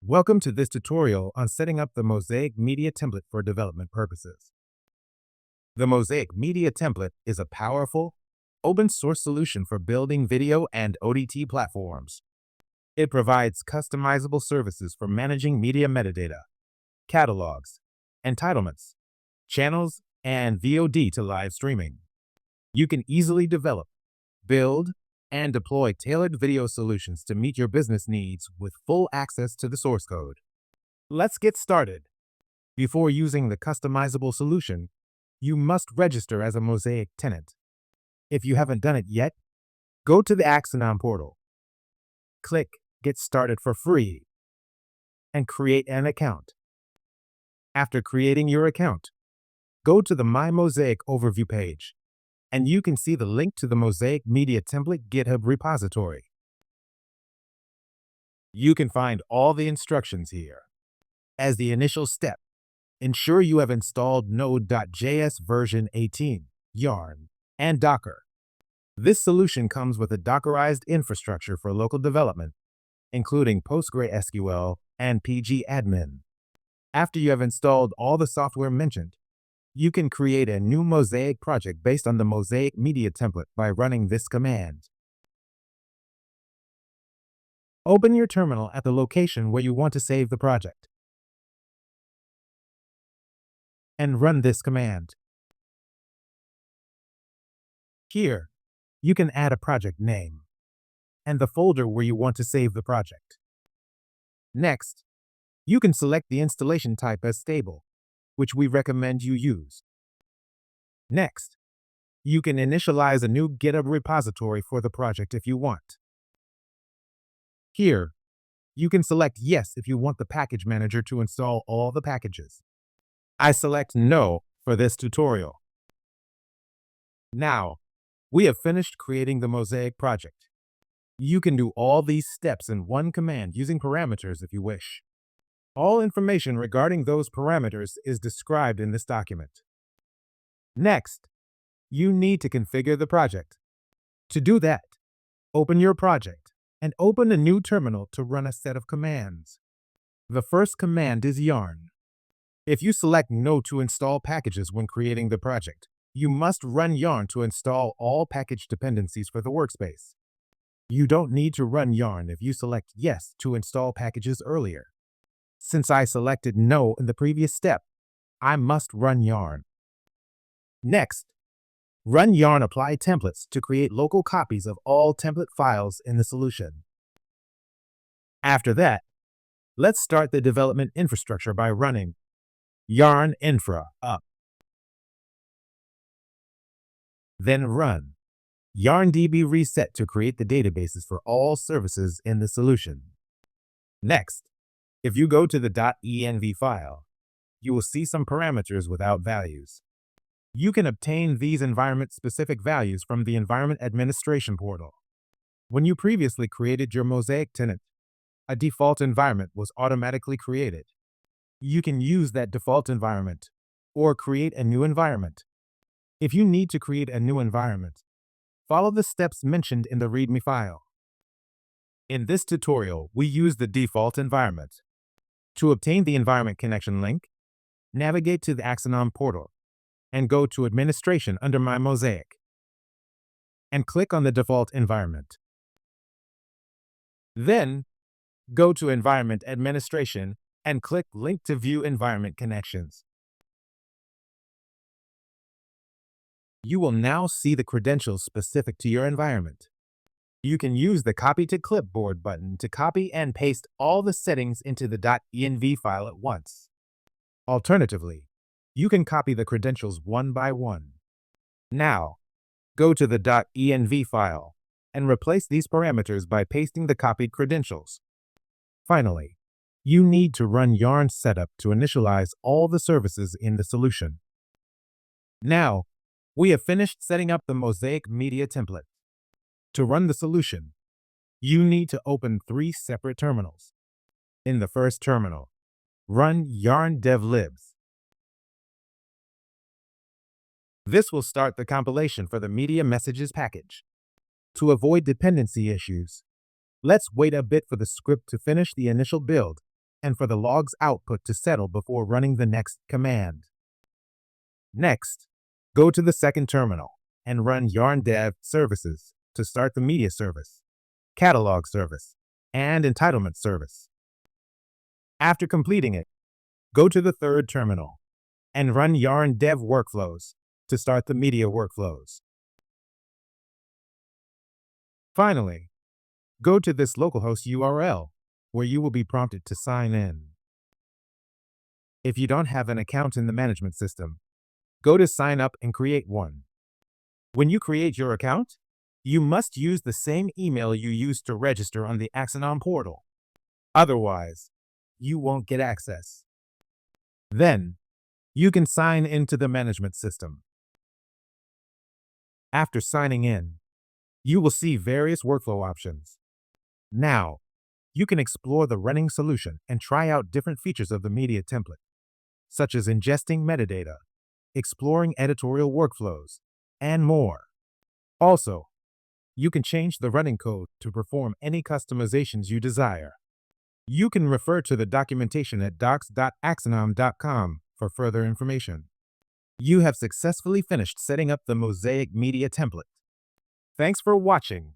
Welcome to this tutorial on setting up the Mosaic Media Template for development purposes. The Mosaic Media Template is a powerful, open-source solution for building video and OTT platforms. It provides customizable services for managing media metadata, catalogs, entitlements, channels, and VOD-to-Live streaming. You can easily develop, build, and deploy tailored video solutions to meet your business needs with full access to the source code. Let's get started. Before using the customizable solution, you must register as a Mosaic tenant. If you haven't done it yet, go to the Axinom portal. Click Get Started for free and create an account. After creating your account, go to the My Mosaic overview page, and you can see the link to the Mosaic Media Template GitHub repository. You can find all the instructions here. As the initial step, ensure you have installed Node.js version 18, Yarn, and Docker. This solution comes with a Dockerized infrastructure for local development, including PostgreSQL and pgadmin. After you have installed all the software mentioned, you can create a new Mosaic project based on the Mosaic Media Template by running this command. Open your terminal at the location where you want to save the project and run this command. Here, you can add a project name and the folder where you want to save the project. Next, you can select the installation type as stable, which we recommend you use. Next, you can initialize a new GitHub repository for the project if you want. Here, you can select yes if you want the package manager to install all the packages. I select no for this tutorial. Now, we have finished creating the Mosaic project. You can do all these steps in one command using parameters if you wish. All information regarding those parameters is described in this document. Next, you need to configure the project. To do that, open your project and open a new terminal to run a set of commands. The first command is yarn. If you select no to install packages when creating the project, you must run yarn to install all package dependencies for the workspace. You don't need to run yarn if you select yes to install packages earlier. Since I selected no in the previous step, I must run yarn. Next, run yarn apply templates to create local copies of all template files in the solution. After that, let's start the development infrastructure by running yarn infra up. Then run yarn db reset to create the databases for all services in the solution. Next, if you go to the .env file, you will see some parameters without values. You can obtain these environment-specific values from the Environment Administration portal. When you previously created your Mosaic tenant, a default environment was automatically created. You can use that default environment or create a new environment. If you need to create a new environment, follow the steps mentioned in the README file. In this tutorial, we use the default environment. To obtain the environment connection link, navigate to the Axinom portal and go to Administration under My Mosaic and click on the default environment. Then, go to Environment Administration and click Link to view environment connections. You will now see the credentials specific to your environment. You can use the Copy to Clipboard button to copy and paste all the settings into the .env file at once. Alternatively, you can copy the credentials one by one. Now, go to the .env file and replace these parameters by pasting the copied credentials. Finally, you need to run yarn setup to initialize all the services in the solution. Now, we have finished setting up the Mosaic Media Template. To run the solution, you need to open 3 separate terminals. In the first terminal, run yarn devlibs. This will start the compilation for the media messages package. To avoid dependency issues, let's wait a bit for the script to finish the initial build and for the log's output to settle before running the next command. Next, go to the second terminal and run yarn dev services to start the media service, catalog service, and entitlement service. After completing it, go to the third terminal and run yarn dev workflows to start the media workflows. Finally, go to this localhost URL where you will be prompted to sign in. If you don't have an account in the management system, go to sign up and create one. When you create your account, you must use the same email you used to register on the Axinom portal. Otherwise, you won't get access. Then, you can sign into the management system. After signing in, you will see various workflow options. Now, you can explore the running solution and try out different features of the media template, such as ingesting metadata, exploring editorial workflows, and more. Also, you can change the running code to perform any customizations you desire. You can refer to the documentation at docs.axinom.com for further information. You have successfully finished setting up the Mosaic Media Template. Thanks for watching.